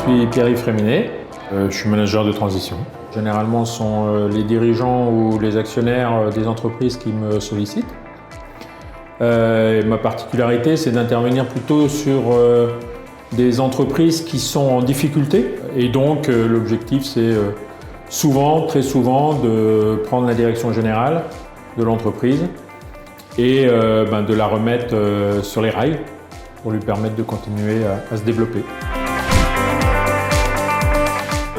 suis Pierre-Yves Fréminet, je suis manager de transition. Généralement, ce sont les dirigeants ou les actionnaires des entreprises qui me sollicitent. Ma particularité, c'est d'intervenir plutôt sur des entreprises qui sont en difficulté. Et donc, l'objectif, c'est très souvent, de prendre la direction générale de l'entreprise et de la remettre sur les rails pour lui permettre de continuer à se développer.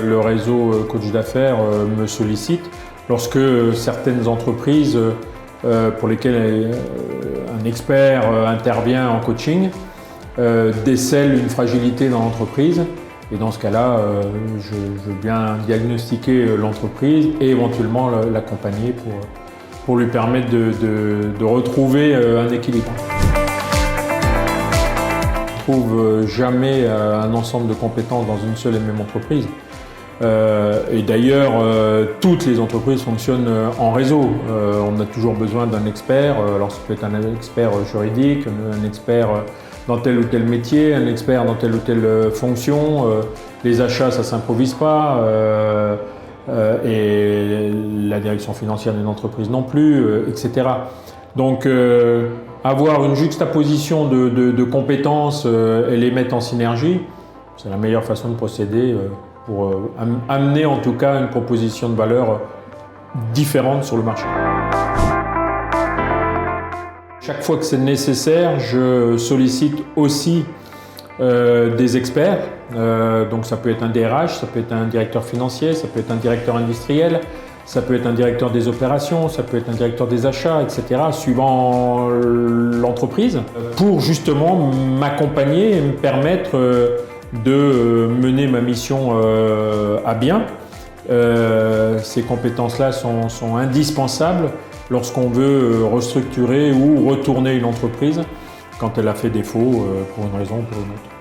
Le réseau coach d'affaires me sollicite lorsque certaines entreprises pour lesquelles un expert intervient en coaching décèlent une fragilité dans l'entreprise. Et dans ce cas-là, je viens diagnostiquer l'entreprise et éventuellement l'accompagner pour lui permettre de retrouver un équilibre. On ne trouve jamais un ensemble de compétences dans une seule et même entreprise. Et d'ailleurs, toutes les entreprises fonctionnent en réseau. On a toujours besoin d'un expert. Alors ça peut être un expert juridique, un expert dans tel ou tel métier, un expert dans telle ou telle fonction. Les achats, ça ne s'improvise pas. Et la direction financière d'une entreprise non plus, etc. Donc, avoir une juxtaposition de compétences et les mettre en synergie, c'est la meilleure façon de procéder pour amener en tout cas une proposition de valeur différente sur le marché. Chaque fois que c'est nécessaire, je sollicite aussi des experts. Donc ça peut être un DRH, ça peut être un directeur financier, ça peut être un directeur industriel, ça peut être un directeur des opérations, ça peut être un directeur des achats, etc. suivant l'entreprise, pour justement m'accompagner et me permettre de mener ma mission à bien. Ces compétences-là sont indispensables lorsqu'on veut restructurer ou retourner une entreprise quand elle a fait défaut pour une raison ou pour une autre.